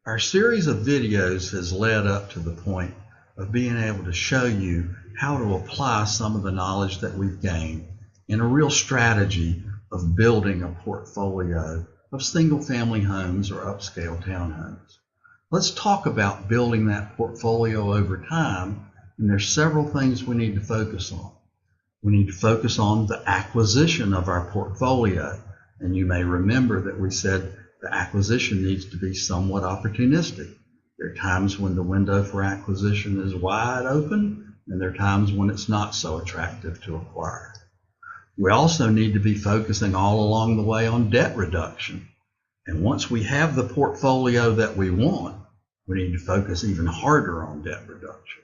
Our series of videos has led up to the point of being able to show you how to apply some of the knowledge that we've gained in a real strategy of building a portfolio of single-family homes or upscale townhomes. Let's talk about building that portfolio over time, and there's several things we need to focus on. We need to focus on the acquisition of our portfolio, and you may remember that we said the acquisition needs to be somewhat opportunistic. There are times when the window for acquisition is wide open, and there are times when it's not so attractive to acquire. We also need to be focusing all along the way on debt reduction. And once we have the portfolio that we want, we need to focus even harder on debt reduction.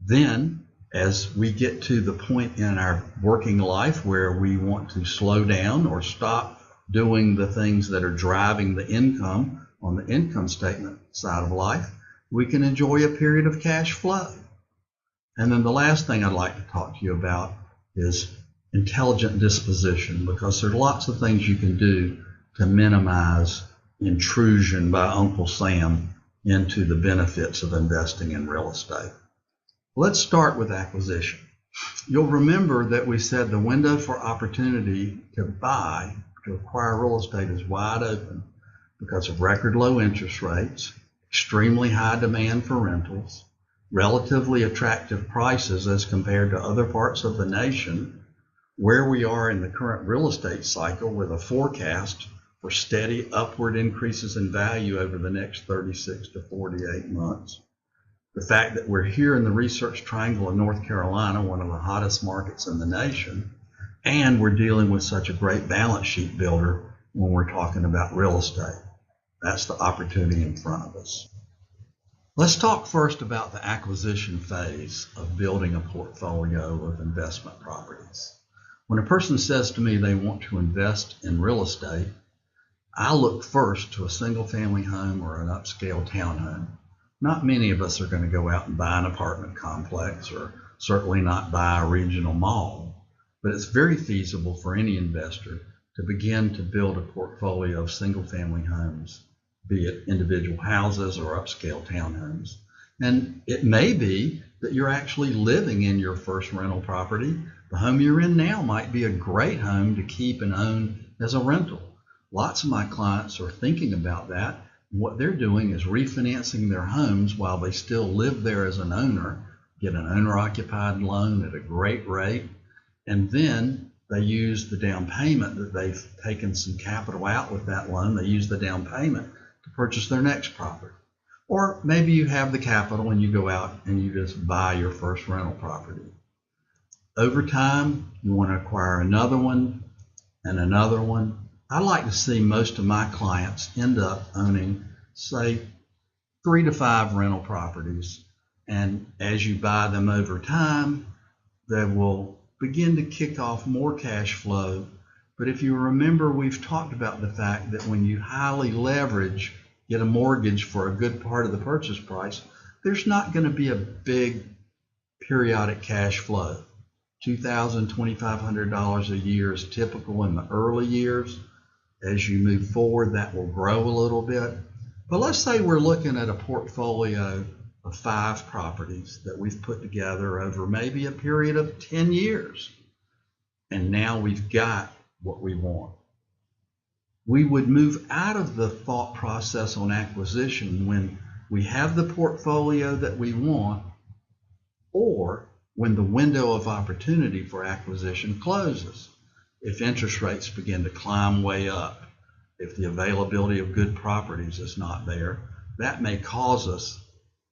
Then, as we get to the point in our working life where we want to slow down or stop doing the things that are driving the income on the income statement side of life, we can enjoy a period of cash flow. And then the last thing I'd like to talk to you about is intelligent disposition, because there are lots of things you can do to minimize intrusion by Uncle Sam into the benefits of investing in real estate. Let's start with acquisition. You'll remember that we said the window for opportunity to acquire real estate is wide open because of record low interest rates, extremely high demand for rentals, relatively attractive prices as compared to other parts of the nation, where we are in the current real estate cycle with a forecast for steady upward increases in value over the next 36 to 48 months. The fact that we're here in the Research Triangle of North Carolina, one of the hottest markets in the nation, and we're dealing with such a great balance sheet builder when we're talking about real estate. That's the opportunity in front of us. Let's talk first about the acquisition phase of building a portfolio of investment properties. When a person says to me they want to invest in real estate, I look first to a single-family home or an upscale townhome. Not many of us are going to go out and buy an apartment complex, or certainly not buy a regional mall. But it's very feasible for any investor to begin to build a portfolio of single-family homes, be it individual houses or upscale townhomes. And it may be that you're actually living in your first rental property. The home you're in now might be a great home to keep and own as a rental. Lots of my clients are thinking about that. What they're doing is refinancing their homes while they still live there as an owner, get an owner-occupied loan at a great rate, and then they use the down payment that they've taken some capital out with that loan. They use the down payment to purchase their next property. Or maybe you have the capital and you go out and you just buy your first rental property. Over time, you want to acquire another one and another one. I like to see most of my clients end up owning, say, 3 to 5 rental properties. And as you buy them over time, they will begin to kick off more cash flow. But if you remember, we've talked about the fact that when you highly leverage, get a mortgage for a good part of the purchase price, there's not going to be a big periodic cash flow. $2,000, $2,500 a year is typical in the early years. As you move forward, that will grow a little bit. But let's say we're looking at a portfolio of 5 properties that we've put together over maybe a period of 10 years. And now we've got what we want. We would move out of the thought process on acquisition when we have the portfolio that we want, or when the window of opportunity for acquisition closes. If interest rates begin to climb way up, if the availability of good properties is not there, that may cause us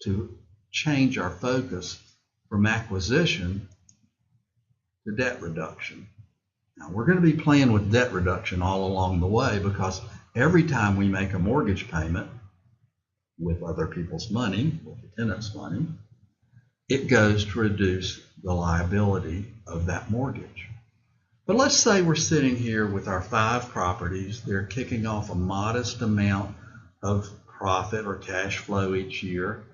to change our focus from acquisition to debt reduction. Now, we're going to be playing with debt reduction all along the way, because every time we make a mortgage payment with other people's money, with the tenant's money, it goes to reduce the liability of that mortgage. But let's say we're sitting here with our 5 properties. They're kicking off a modest amount of profit or cash flow each year.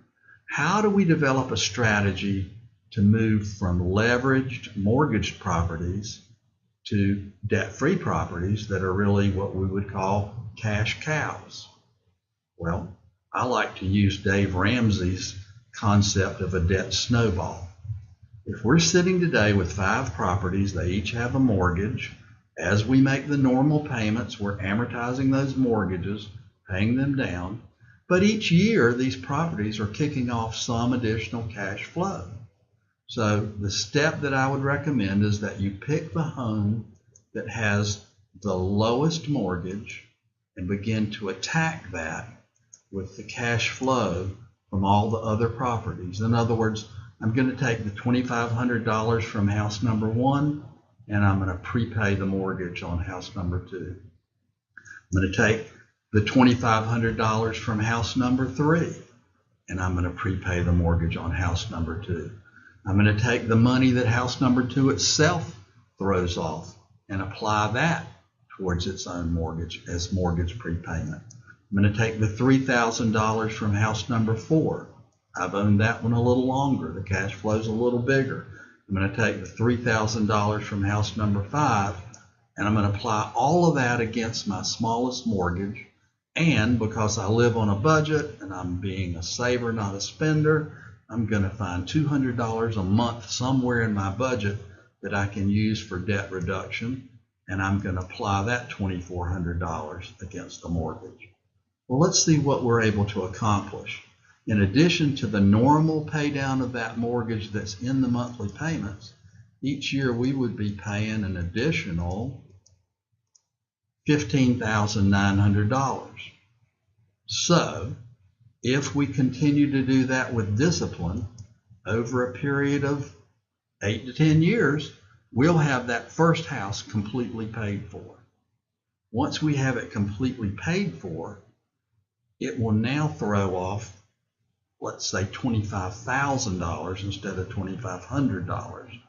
How do we develop a strategy to move from leveraged mortgaged properties to debt-free properties that are really what we would call cash cows? Well, I like to use Dave Ramsey's concept of a debt snowball. If we're sitting today with 5 properties, they each have a mortgage. As we make the normal payments, we're amortizing those mortgages, paying them down. But each year, these properties are kicking off some additional cash flow. So the step that I would recommend is that you pick the home that has the lowest mortgage and begin to attack that with the cash flow from all the other properties. In other words, I'm going to take the $2,500 from house number 1 and I'm going to prepay the mortgage on house number 2. I'm going to take the $2,500 from house number 3 and I'm going to prepay the mortgage on house number 2. I'm going to take the money that house number 2 itself throws off and apply that towards its own mortgage as mortgage prepayment. I'm going to take the $3,000 from house number 4. I've owned that one a little longer. The cash flow's a little bigger. I'm going to take the $3,000 from house number 5 and I'm going to apply all of that against my smallest mortgage. And because I live on a budget and I'm being a saver, not a spender, I'm going to find $200 a month somewhere in my budget that I can use for debt reduction, and I'm going to apply that $2,400 against the mortgage. Well, let's see what we're able to accomplish. In addition to the normal pay down of that mortgage that's in the monthly payments, each year we would be paying an additional $15,900. So if we continue to do that with discipline over a period of 8 to 10 years, we'll have that first house completely paid for. Once we have it completely paid for, it will now throw off, let's say, $25,000 instead of $2,500.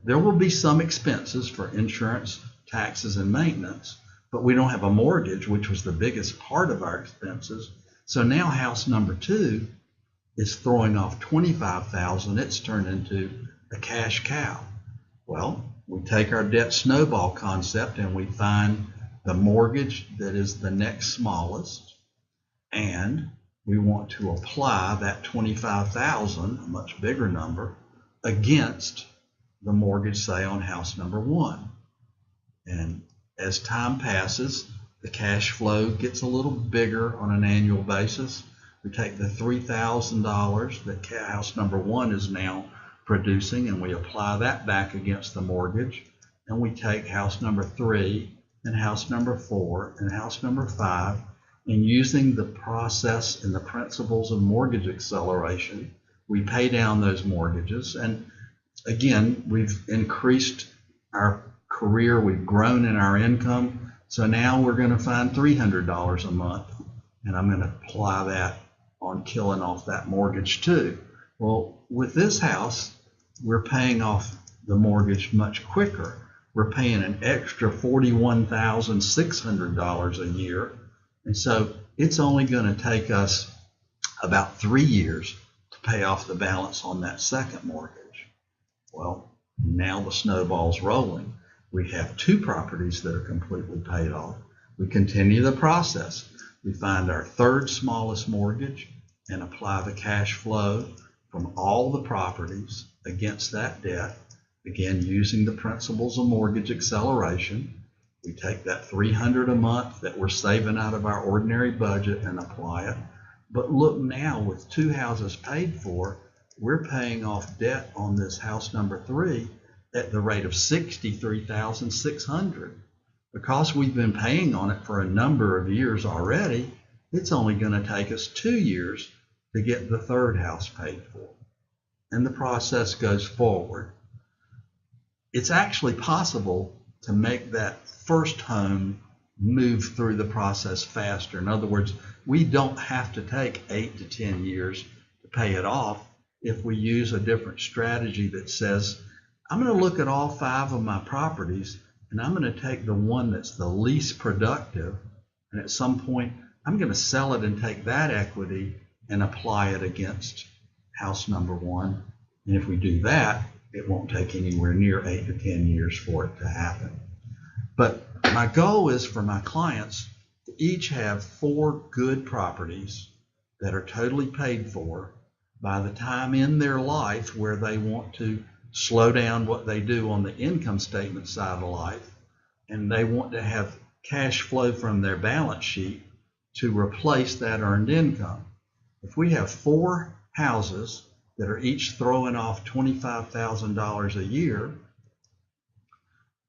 There will be some expenses for insurance, taxes, and maintenance, but we don't have a mortgage, which was the biggest part of our expenses. So now house number 2 is throwing off $25,000. It's turned into a cash cow. Well, we take our debt snowball concept and we find the mortgage that is the next smallest, and we want to apply that $25,000, a much bigger number, against the mortgage, say, on house number 1. And as time passes, the cash flow gets a little bigger on an annual basis. We take the $3,000 that house number 1 is now producing and we apply that back against the mortgage, and we take house number 3 and house number 4 and house number 5, and using the process and the principles of mortgage acceleration, we pay down those mortgages. And again, we've increased our career, we've grown in our income, so now we're going to find $300 a month, and I'm going to apply that on killing off that mortgage too. Well, with this house, we're paying off the mortgage much quicker. We're paying an extra $41,600 a year, and so it's only going to take us about 3 years to pay off the balance on that second mortgage. Well, now the snowball's rolling. We have 2 properties that are completely paid off. We continue the process. We find our third smallest mortgage and apply the cash flow from all the properties against that debt, again using the principles of mortgage acceleration. We take that $300 a month that we're saving out of our ordinary budget and apply it. But look, now with 2 houses paid for, we're paying off debt on this house number 3 at the rate of $63,600. Because we've been paying on it for a number of years already, it's only going to take us 2 years to get the third house paid for. And the process goes forward. It's actually possible to make that first home move through the process faster. In other words, we don't have to take 8 to 10 years to pay it off if we use a different strategy that says, I'm going to look at all 5 of my properties and I'm going to take the one that's the least productive, and at some point I'm going to sell it and take that equity and apply it against house number 1. And if we do that, it won't take anywhere near 8 to 10 years for it to happen. But my goal is for my clients to each have 4 good properties that are totally paid for by the time in their life where they want to slow down what they do on the income statement side of life, and they want to have cash flow from their balance sheet to replace that earned income. If we have 4 houses that are each throwing off $25,000 a year,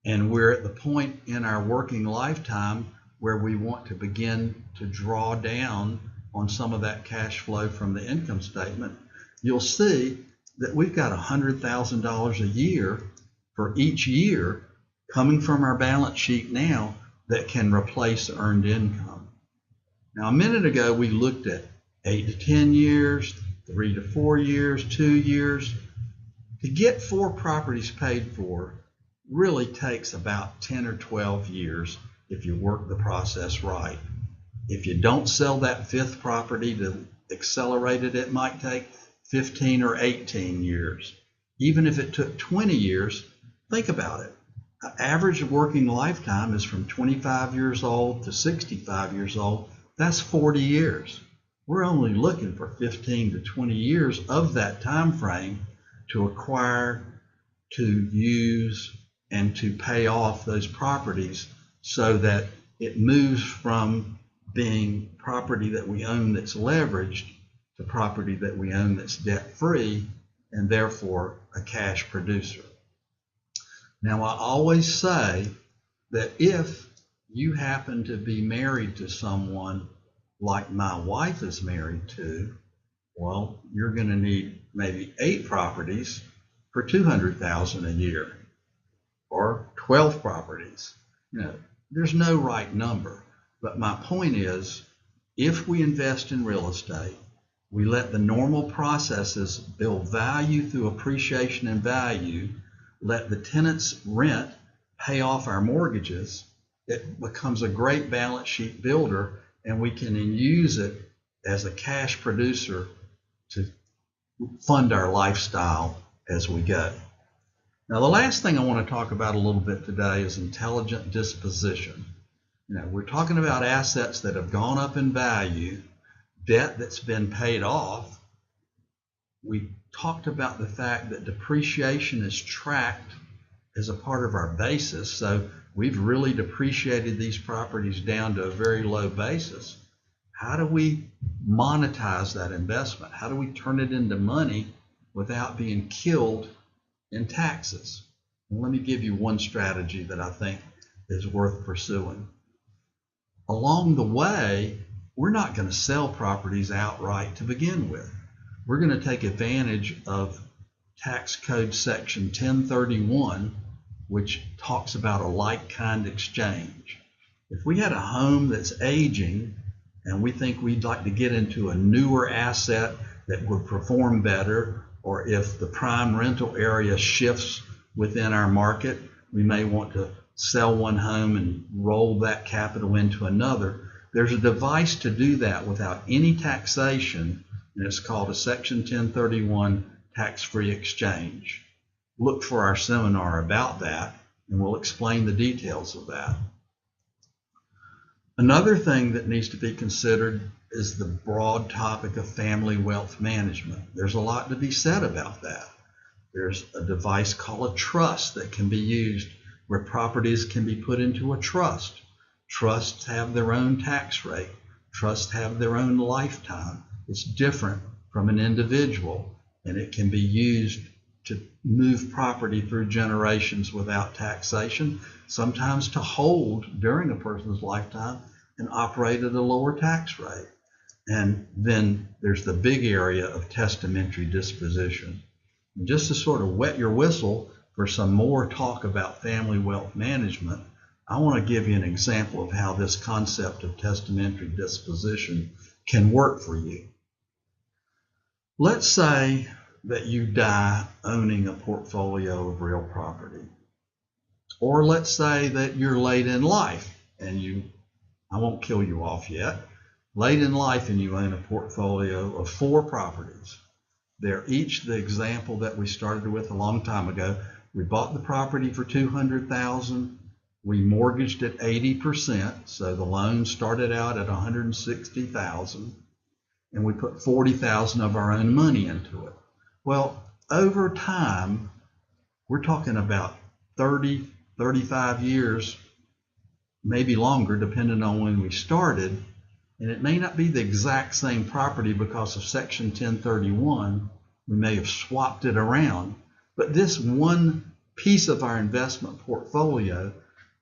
and we're at the point in our working lifetime where we want to begin to draw down on some of that cash flow from the income statement, you'll see that we've got $100,000 a year for each year coming from our balance sheet now that can replace earned income. Now, a minute ago, we looked at 8 to 10 years, 3 to 4 years, 2 years. To get 4 properties paid for really takes about 10 or 12 years if you work the process right. If you don't sell that 5th property to accelerate it, it might take 15 or 18 years. Even if it took 20 years, think about it. The average working lifetime is from 25 years old to 65 years old. That's 40 years. We're only looking for 15 to 20 years of that time frame to acquire, to use, and to pay off those properties so that it moves from being property that we own that's leveraged to property that we own that's debt-free and therefore a cash producer. Now, I always say that if you happen to be married to someone like my wife is married to, well, you're going to need maybe 8 properties for $200,000 a year, or 12 properties. You know, there's no right number. But my point is, if we invest in real estate, we let the normal processes build value through appreciation and value, let the tenants rent pay off our mortgages, it becomes a great balance sheet builder, and we can then use it as a cash producer to fund our lifestyle as we go. Now, the last thing I want to talk about a little bit today is intelligent disposition. You know, we're talking about assets that have gone up in value, debt that's been paid off. We talked about the fact that depreciation is tracked as a part of our basis. So we've really depreciated these properties down to a very low basis. How do we monetize that investment? How do we turn it into money without being killed in taxes? And let me give you one strategy that I think is worth pursuing. Along the way, we're not going to sell properties outright to begin with. We're going to take advantage of Tax Code Section 1031, which talks about a like-kind exchange. If we had a home that's aging and we think we'd like to get into a newer asset that would perform better, or if the prime rental area shifts within our market, we may want to sell one home and roll that capital into another. There's a device to do that without any taxation, and it's called a Section 1031 tax-free exchange. Look for our seminar about that, and we'll explain the details of that. Another thing that needs to be considered is the broad topic of family wealth management. There's a lot to be said about that. There's a device called a trust that can be used where properties can be put into a trust. Trusts have their own tax rate. Trusts have their own lifetime. It's different from an individual, and it can be used to move property through generations without taxation, sometimes to hold during a person's lifetime and operate at a lower tax rate. And then there's the big area of testamentary disposition. And just to sort of wet your whistle for some more talk about family wealth management, I want to give you an example of how this concept of testamentary disposition can work for you. Let's say that you die owning a portfolio of real property. Or let's say that you're late in life and I won't kill you off yet, late in life and you own a portfolio of 4 properties. They're each the example that we started with a long time ago. We bought the property for $200,000. We mortgaged at 80%, so the loan started out at $160,000, and we put $40,000 of our own money into it. Well, over time, we're talking about 30, 35 years, maybe longer, depending on when we started. And it may not be the exact same property because of Section 1031. We may have swapped it around. But this one piece of our investment portfolio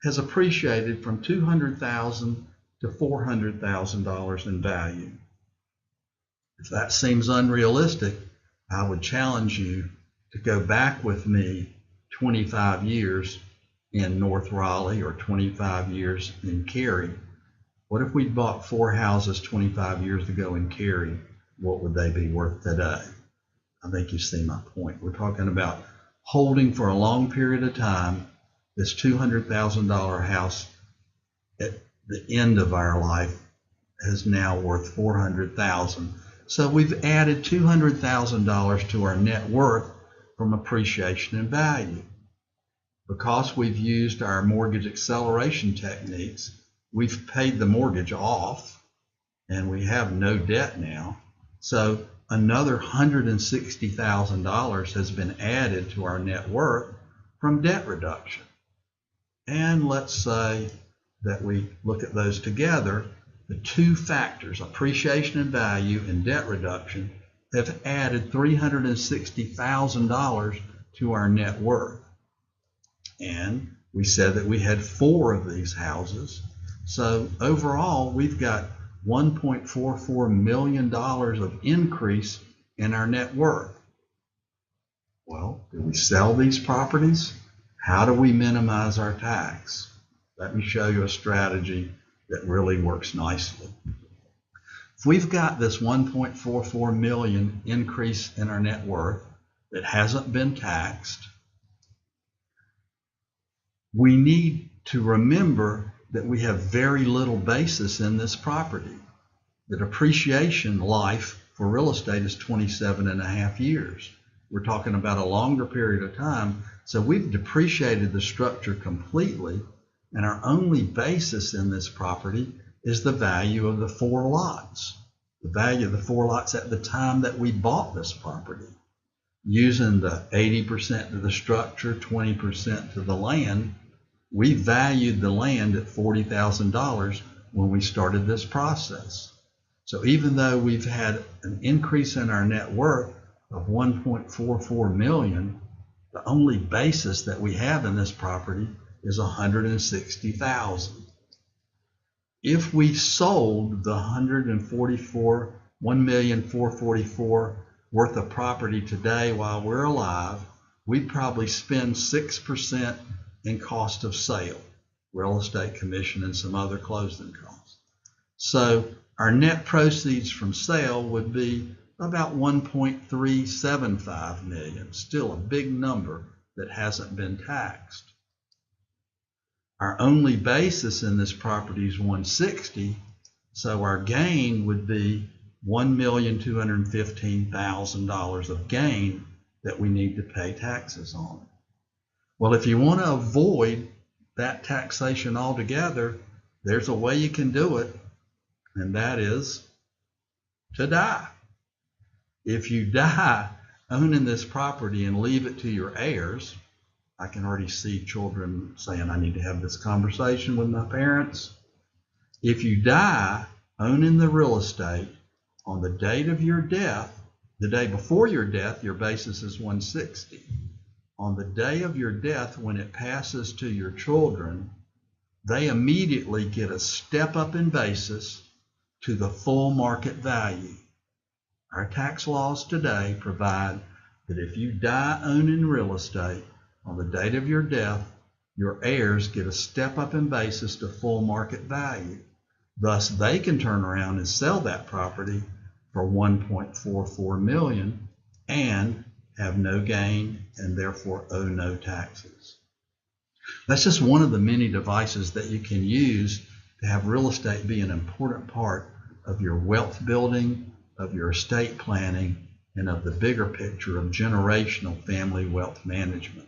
has appreciated from $200,000 to $400,000 in value. If that seems unrealistic, I would challenge you to go back with me 25 years in North Raleigh or 25 years in Cary. What if we bought 4 houses 25 years ago in Cary? What would they be worth today? I think you see my point. We're talking about holding for a long period of time. This $200,000 house at the end of our life is now worth $400,000. So we've added $200,000 to our net worth from appreciation and value. Because we've used our mortgage acceleration techniques, we've paid the mortgage off and we have no debt now. So another $160,000 has been added to our net worth from debt reduction. And let's say that we look at those together. The two factors, appreciation and value and debt reduction, have added $360,000 to our net worth. And we said that we had 4 of these houses. So overall, we've got $1.44 million of increase in our net worth. Well, do we sell these properties? How do we minimize our tax? Let me show you a strategy that really works nicely. If we've got this $1.44 million increase in our net worth that hasn't been taxed, we need to remember that we have very little basis in this property. The depreciation life for real estate is 27.5 years. We're talking about a longer period of time. So we've depreciated the structure completely, and our only basis in this property is the value of the 4 lots. The value of the 4 lots at the time that we bought this property. Using the 80% to the structure, 20% to the land, we valued the land at $40,000 when we started this process. So even though we've had an increase in our net worth of $1.44 million, the only basis that we have in this property is $160,000. If we sold the $1,444,000 worth of property today while we're alive, we'd probably spend 6% in cost of sale, real estate commission, and some other closing costs. So our net proceeds from sale would be about $1.375 million, still a big number that hasn't been taxed. Our only basis in this property is $160,000, so our gain would be $1,215,000 of gain that we need to pay taxes on. Well, if you want to avoid that taxation altogether, there's a way you can do it, and that is to die. If you die owning this property and leave it to your heirs, I can already see children saying, I need to have this conversation with my parents. If you die owning the real estate, on the date of your death, the day before your death, your basis is $160,000. On the day of your death, when it passes to your children, they immediately get a step up in basis to the full market value. Our tax laws today provide that if you die owning real estate, on the date of your death, your heirs get a step up in basis to full market value. Thus, they can turn around and sell that property for $1.44 million and have no gain and therefore owe no taxes. That's just one of the many devices that you can use to have real estate be an important part of your wealth building, of your estate planning, and of the bigger picture of generational family wealth management.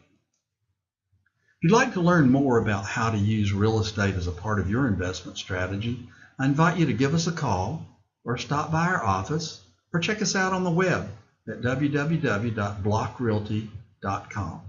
If you'd like to learn more about how to use real estate as a part of your investment strategy, I invite you to give us a call or stop by our office or check us out on the web at www.blockrealty.com.